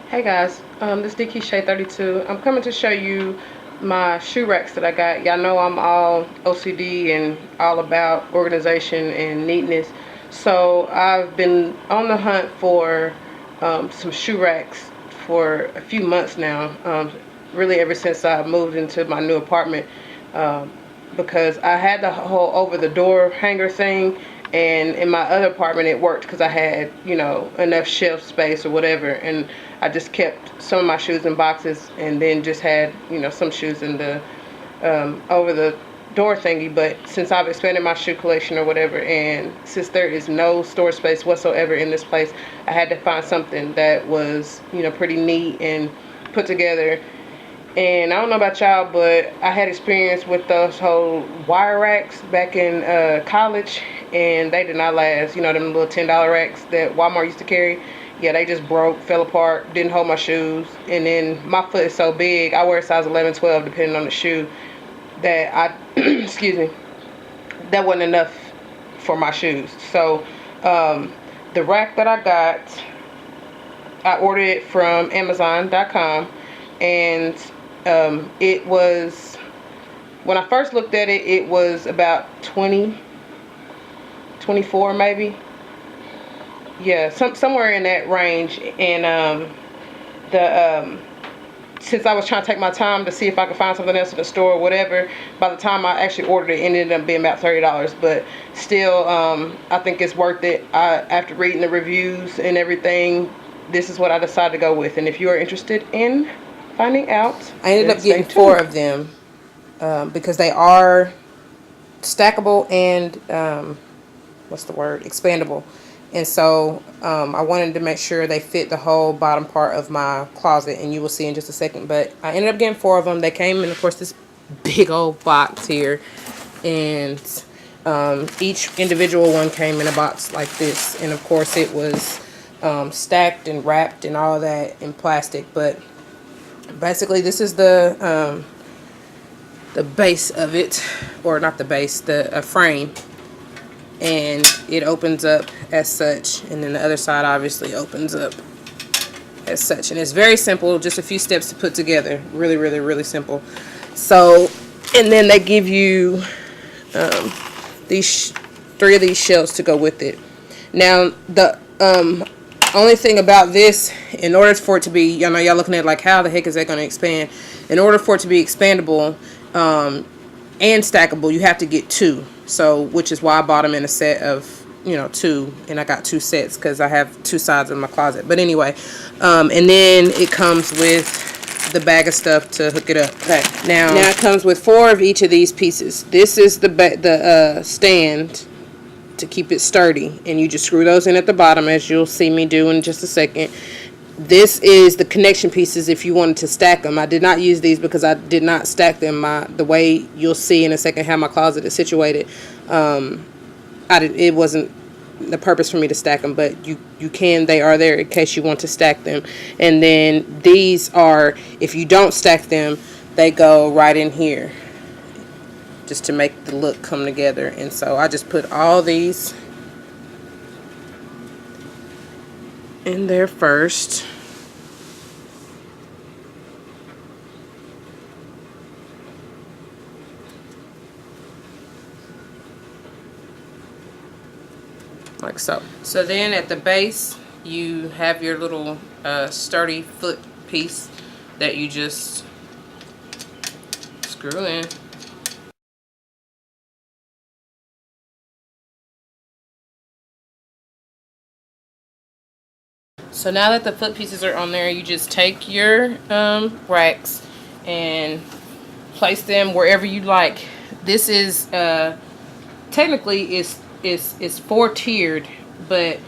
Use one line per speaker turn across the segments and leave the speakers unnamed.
Hey guys, this is DK Shay 32. I'm coming to show you my shoe racks that I got. Y'all know I'm all OCD and all about organization and neatness. So I've been on the hunt for some shoe racks for a few months now. Really ever since I moved into my new apartment. Um, because I had the whole over the door hanger thing, and in my other apartment it worked because I had, enough shelf space or whatever, and I just kept some of my shoes in boxes and then just had, some shoes in the over the door thingy. But since I've expanded my shoe collection or whatever, and since there is no storage space whatsoever in this place, I had to find something that was, pretty neat and put together. And I don't know about y'all, but I had experience with those whole wire racks back in college, and they did not last. You know, them little $10 racks that Walmart used to carry. Yeah, they just broke, fell apart, didn't hold my shoes. And then my foot is so big, I wear a size 11, 12, depending on the shoe, that excuse me, that wasn't enough for my shoes. So the rack that I got, I ordered it from Amazon.com, and it was, when I first looked at it, it was about 20, 24 maybe. Yeah, somewhere in that range. And the since I was trying to take my time to see if I could find something else in the store or whatever, by the time I actually ordered it, it ended up being about $30. But still, I think it's worth it. After reading the reviews and everything, this is what I decided to go with. And if you are interested in finding out,
I ended up getting four of them because they are stackable and expandable. And so I wanted to make sure they fit the whole bottom part of my closet, and you will see in just a second. But I ended up getting four of them. They came in, of course, this big old box here, and each individual one came in a box like this. And of course it was stacked and wrapped and all that in plastic. But basically this is the base of it, or not the base, the frame, and it opens up as such, and then the other side obviously opens up as such, and it's very simple, just a few steps to put together, really really really simple. So, and then they give you these three of these shelves to go with it. Now the only thing about this, in order for it to be, y'all looking at like, how the heck is that going to expand? In order for it to be expandable and stackable, you have to get two. So, which is why I bought them in a set of, two, and I got two sets because I have two sides of my closet. But anyway, and then it comes with the bag of stuff to hook it up. Okay. Now it comes with four of each of these pieces. This is the stand to keep it sturdy, and you just screw those in at the bottom, as you'll see me do in just a second. This is the connection pieces if you wanted to stack them. I did not use these because I did not stack them the way you'll see in a second how my closet is situated. It wasn't the purpose for me to stack them, but you can, they are there in case you want to stack them. And then these are, if you don't stack them, they go right in here just to make the look come together. And so I just put all these in there first. Like so. So then at the base, you have your little sturdy foot piece that you just screw in. So now that the foot pieces are on there, you just take your racks and place them wherever you like. This is technically is four tiered, but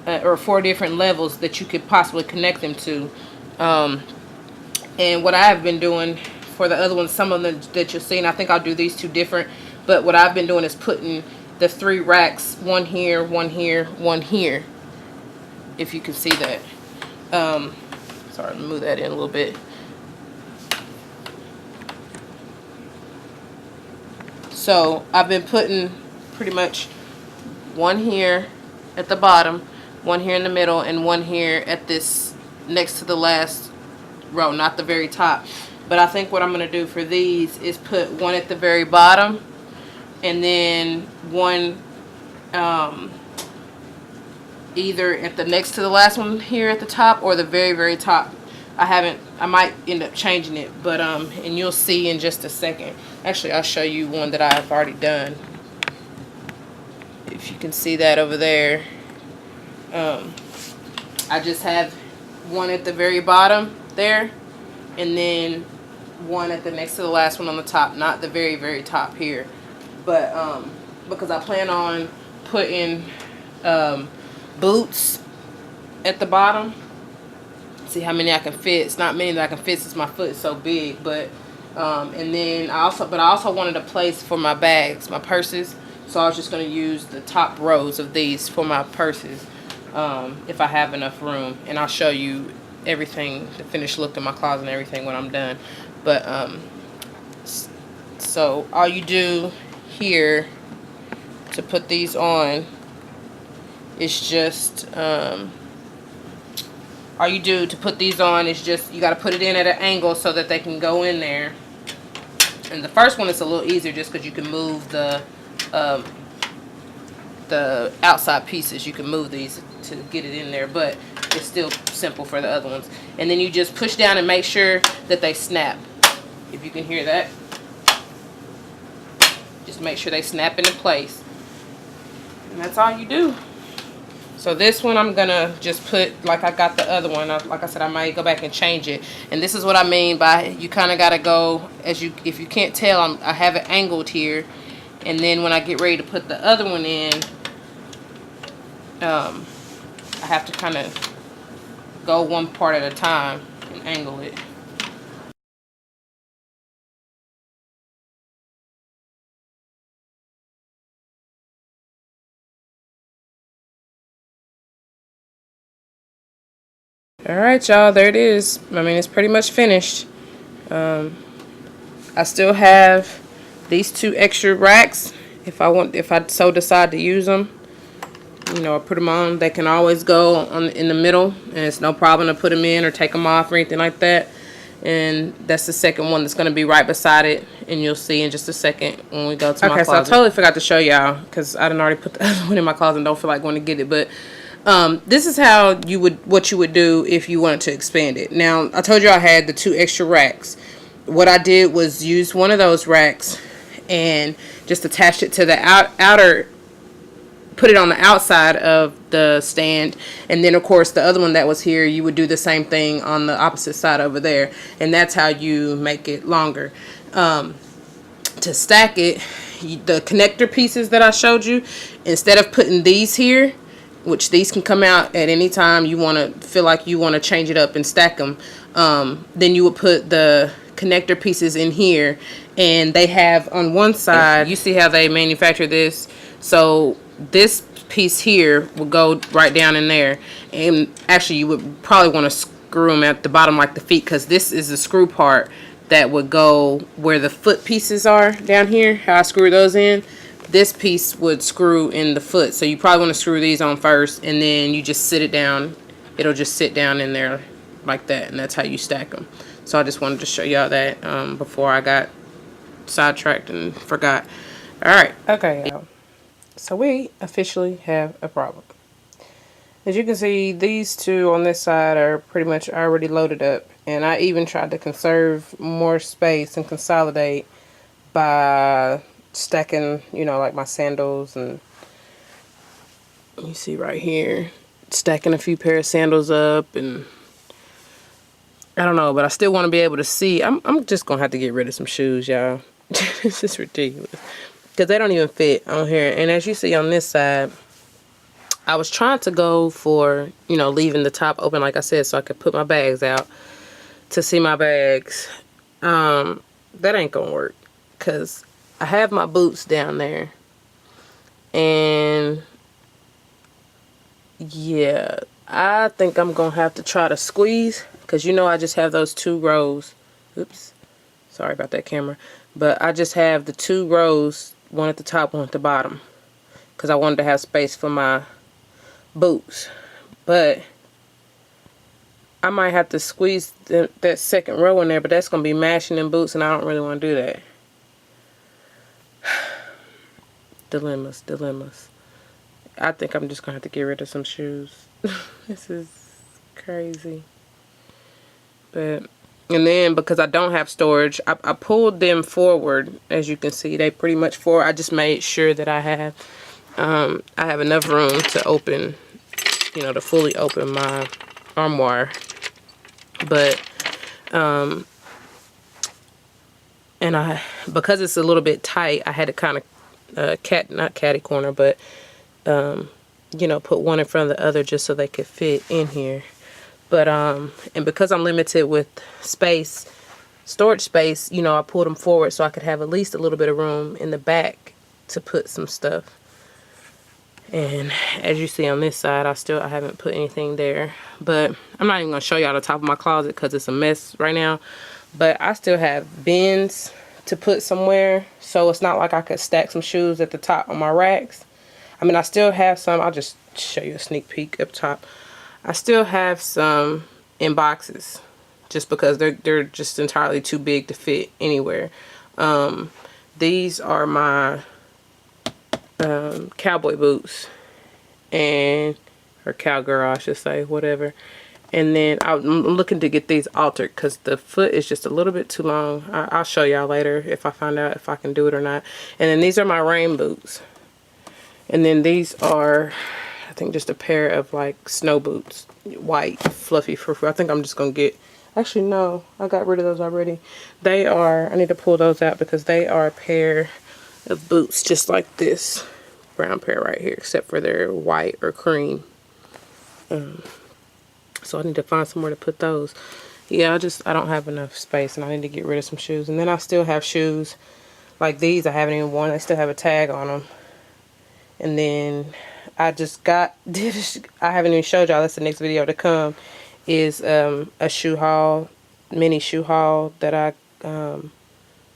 or four different levels that you could possibly connect them to. And what I have been doing for the other ones, some of them that you'll see, and I think I'll do these two different, but what I've been doing is putting the three racks, one here, one here, one here, if you can see that. Sorry, let me move that in a little bit. So I've been putting pretty much one here at the bottom, one here in the middle, and one here at this next to the last row, not the very top. But I think what I'm going to do for these is put one at the very bottom, and then one either at the next to the last one here at the top, or the very top. I might end up changing it, but and you'll see in just a second. Actually, I'll show you one that I've already done. If you can see that over there, I just have one at the very bottom there, and then one at the next to the last one on the top, not the very top here. But because I plan on putting boots at the bottom. See how many I can fit. It's not many that I can fit since my foot is so big, but and then I also wanted a place for my bags, my purses. So I was just going to use the top rows of these for my purses, if I have enough room. And I'll show you everything, the finished look in my closet and everything when I'm done. But so all you do here to put these on is just you got to put it in at an angle so that they can go in there. And the first one is a little easier just because you can move the outside pieces. You can move these to get it in there, but it's still simple for the other ones. And then you just push down and make sure that they snap. If you can hear that, just make sure they snap into place, and that's all you do. So this one I'm gonna just put like I got the other one. Like I said, I might go back and change it. And this is what I mean by you kind of gotta go if you can't tell, I have it angled here, and then when I get ready to put the other one in, I have to kind of go one part at a time and angle it. Alright, y'all, there it is. I mean, it's pretty much finished. I still have these 2 extra racks. If I so decide to use them, you know, I put them on. They can always go in the middle, and it's no problem to put them in or take them off or anything like that. And that's the second one that's going to be right beside it, and you'll see in just a second when we go to my closet. Okay, so I totally forgot to show y'all because I didn't already put the other one in my closet and don't feel like going to get it, but this is how what you would do if you wanted to expand it. Now, I told you I had the 2 extra racks. What I did was use one of those racks and just attached it to the outer, put it on the outside of the stand, and then of course the other one that was here, you would do the same thing on the opposite side over there, and that's how you make it longer. To stack it, the connector pieces that I showed you, instead of putting these here, which these can come out at any time you want to feel like you want to change it up and stack them, then you would put the connector pieces in here, and they have on one side, you see how they manufacture this, so this piece here will go right down in there, and actually you would probably want to screw them at the bottom like the feet, because this is the screw part that would go where the foot pieces are down here, how I screw those in. This piece would screw in the foot, so you probably want to screw these on first, and then you just sit it down. It'll just sit down in there like that, and that's how you stack them. So I just wanted to show y'all that before I got sidetracked and forgot. Alright, okay, y'all. So we officially have a problem. As you can see, these 2 on this side are pretty much already loaded up, and I even tried to conserve more space and consolidate by stacking, you know, like my sandals, and you see right here, stacking a few pair of sandals up, and I don't know, but I still want to be able to see. I'm just gonna have to get rid of some shoes, y'all. It's just ridiculous because they don't even fit on here. And as you see on this side, I was trying to go for, you know, leaving the top open like I said, so I could put my bags out to see my bags. That ain't gonna work because I have my boots down there, and yeah, I think I'm gonna have to try to squeeze, because you know I just have those 2 rows. Oops, sorry about that camera, but I just have the 2 rows, one at the top, one at the bottom, because I wanted to have space for my boots. But I might have to squeeze that second row in there, but that's going to be mashing them boots, and I don't really want to do that. Dilemmas, dilemmas. I think I'm just going to have to get rid of some shoes. This is crazy. But, and then because I don't have storage, I pulled them forward. As you can see, they pretty much forward. I just made sure that I have enough room to open, you know, to fully open my armoire. But, and because it's a little bit tight, I had to kind of, not catty corner, but, you know, put one in front of the other just so they could fit in here. But, and because I'm limited with space, storage space, you know, I pulled them forward so I could have at least a little bit of room in the back to put some stuff. And as you see on this side, I haven't put anything there. But I'm not even going to show y'all the top of my closet because it's a mess right now. But I still have bins to put somewhere. So it's not like I could stack some shoes at the top on my racks. I mean, I still have some. I'll just show you a sneak peek up top. I still have some in boxes just because they're just entirely too big to fit anywhere. These are my cowboy boots, or cowgirl I should say, whatever. And then I'm looking to get these altered because the foot is just a little bit too long. I'll show y'all later if I find out if I can do it or not. And then these are my rain boots. And then these are, I think, just a pair of like snow boots, white, fluffy frou-frou. I think I'm just gonna get, actually no, I got rid of those already. They are, I need to pull those out because they are a pair of boots just like this brown pair right here, except for they're white or cream. So I need to find somewhere to put those. Yeah, I don't have enough space, and I need to get rid of some shoes. And then I still have shoes like these I haven't even worn. They still have a tag on them. And then I just I haven't even showed y'all, that's the next video to come, is a shoe haul, mini shoe haul that I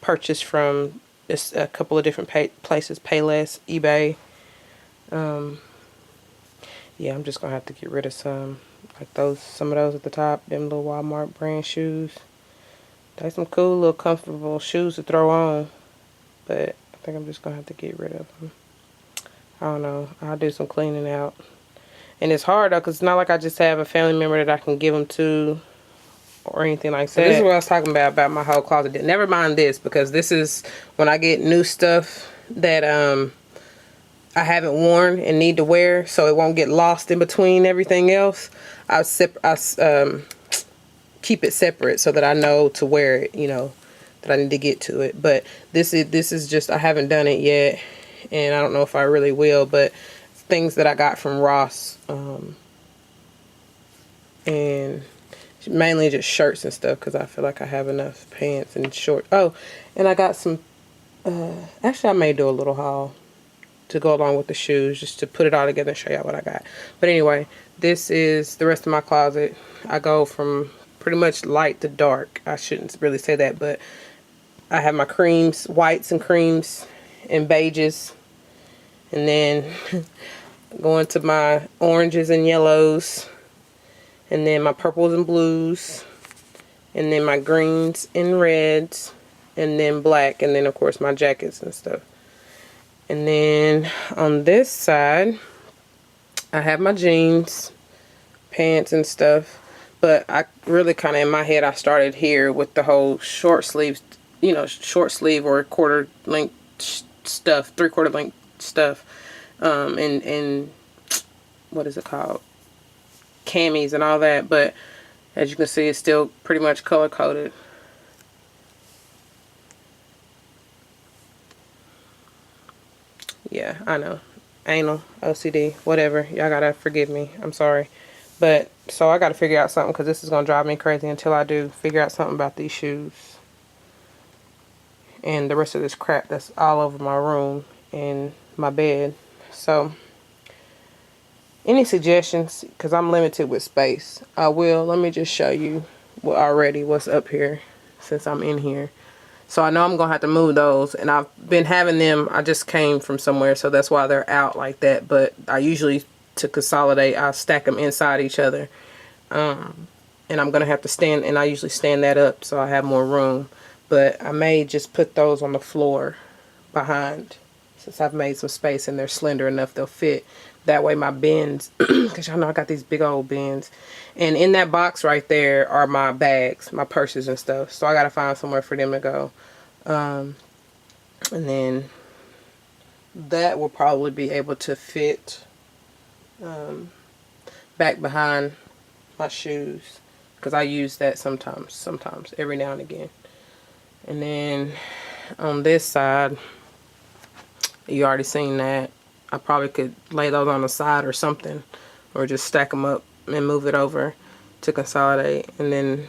purchased from a couple of different places, Payless, eBay. Yeah, I'm just gonna have to get rid of some, like some of those at the top, them little Walmart brand shoes. They're some cool little comfortable shoes to throw on, but I think I'm just gonna have to get rid of them. I don't know. I'll do some cleaning out. And it's hard though, because it's not like I just have a family member that I can give them to or anything like that. So this is what I was talking about my whole closet. Never mind this, because this is when I get new stuff that I haven't worn and need to wear, so it won't get lost in between everything else. I keep it separate so that I know to wear it, you know, that I need to get to it. But this is just, I haven't done it yet. And I don't know if I really will, but things that I got from Ross, and mainly just shirts and stuff because I feel like I have enough pants and shorts. Oh, and I got some, actually I may do a little haul to go along with the shoes just to put it all together and show y'all what I got. But anyway, this is the rest of my closet. I go from pretty much light to dark. I shouldn't really say that, but I have my creams, whites and creams and beiges, and then going to my oranges and yellows, and then my purples and blues, and then my greens and reds, and then black, and then of course my jackets and stuff. And then on this side I have my jeans, pants and stuff, but I really kind of, in my head, I started here with the whole short sleeves, you know, short sleeve or quarter length stuff, 3/4 length stuff, and what is it called, camis and all that. But as you can see, it's still pretty much color coded. Yeah, I know, anal, OCD, whatever, y'all gotta forgive me, I'm sorry. But so I gotta figure out something, because this is gonna drive me crazy until I do figure out something about these shoes and the rest of this crap that's all over my room and my bed. So any suggestions, because I'm limited with space, I will. Let me just show you what's up here since I'm in here. So I know I'm gonna have to move those, and I've been having them, I just came from somewhere, so that's why they're out like that. But I usually, to consolidate, I stack them inside each other. and I'm gonna have to stand, and I usually stand that up so I have more room, but I may just put those on the floor behind, since I've made some space and they're slender enough they'll fit. That way my bins, because y'all know I got these big old bins, and in that box right there are my bags, my purses and stuff, so I gotta find somewhere for them to go. And then that will probably be able to fit back behind my shoes, because I use that sometimes, every now and again. And then on this side, you already seen that. I probably could lay those on the side or something, or just stack them up and move it over to consolidate. And then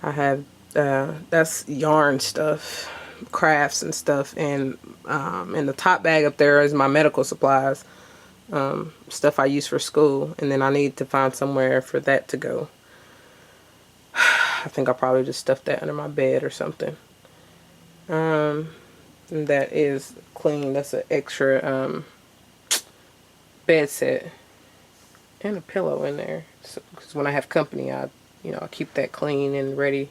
I have that's yarn stuff, crafts and stuff, and in the top bag up there is my medical supplies, stuff I use for school. And then I need to find somewhere for that to go. I think I'll probably just stuff that under my bed or something. And that is clean. That's an extra bed set and a pillow in there. So, because when I have company, I keep that clean and ready.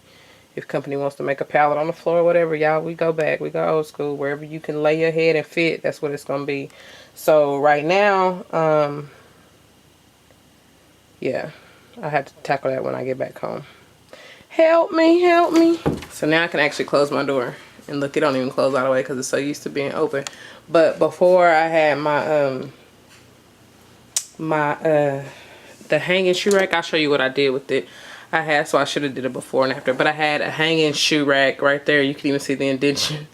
If company wants to make a pallet on the floor or whatever, y'all, we go back. We go old school. Wherever you can lay your head and fit, that's what it's gonna be. So right now, yeah, I have to tackle that when I get back home. Help me, help me. So now I can actually close my door. And look, it don't even close all the way because it's so used to being open. But before I had my the hanging shoe rack, I'll show you what I did with it. So I should have did it before and after, but I had a hanging shoe rack right there. You can even see the indentation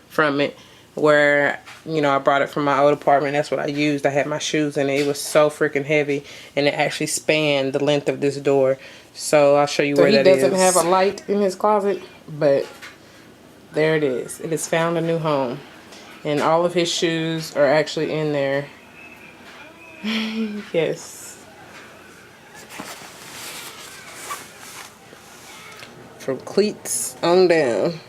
from it, where I brought it from my old apartment. That's what I used. I had my shoes in it. It was so freaking heavy, and it actually spanned the length of this door. So I'll show you where that is. So he doesn't have a light in his closet, but there it is. It has found a new home, and all of his shoes are actually in there. Yes. From cleats on down.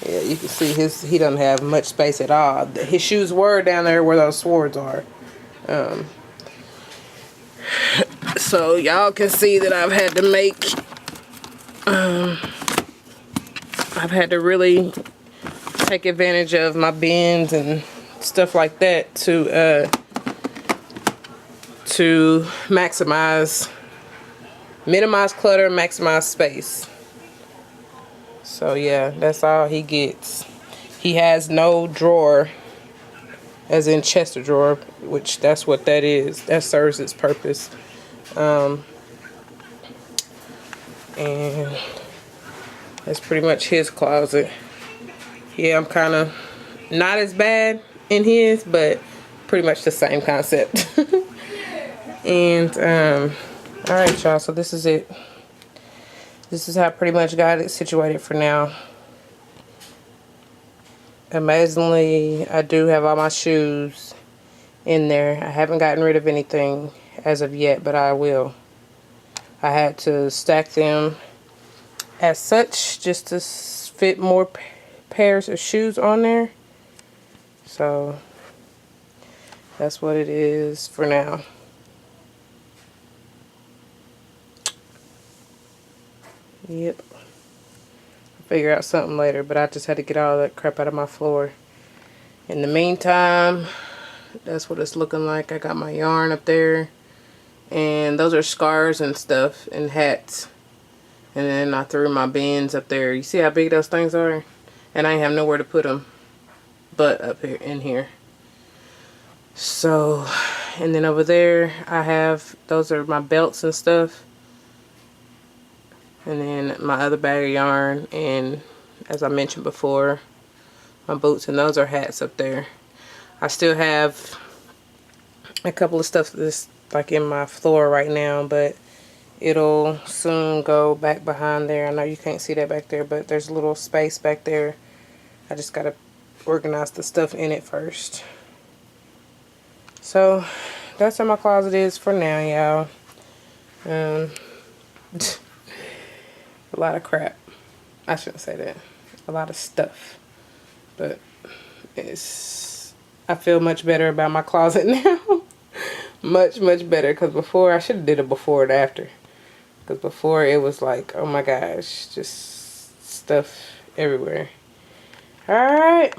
Yeah, you can see he doesn't have much space at all. His shoes were down there where those swords are. So y'all can see that I've had to make, I've had to really take advantage of my bins and stuff like that to minimize clutter, maximize space. So yeah, that's all he gets. He has no drawer, as in chest of drawer, which that's what that is. That serves its purpose. And that's pretty much his closet. Yeah, I'm kind of not as bad in his, but pretty much the same concept. And all right, y'all, so this is it. This is how I pretty much got it situated for now. Amazingly, I do have all my shoes in there. I haven't gotten rid of anything as of yet, but I will. I had to stack them as such just to fit more pairs of shoes on there. So that's what it is for now. Yep. I'll figure out something later, but I just had to get all that crap out of my floor. In the meantime, that's what it's looking like. I got my yarn up there, and those are scarves and stuff and hats. And then I threw my bins up there. You see how big those things are? And I ain't have nowhere to put them but up here in here. So, and then over there I have, those are my belts and stuff. And then my other bag of yarn, and as I mentioned before, my boots, and those are hats up there. I still have a couple of stuff that's like in my floor right now, but it'll soon go back behind there. I know you can't see that back there, but there's a little space back there. I just gotta organize the stuff in it first. So that's how my closet is for now, y'all. A lot of crap. I shouldn't say that. A lot of stuff. But I feel much better about my closet now.
Much, much better. Because before, I should have did a before and after. Because before, it was like, oh my gosh, just stuff everywhere. Alright.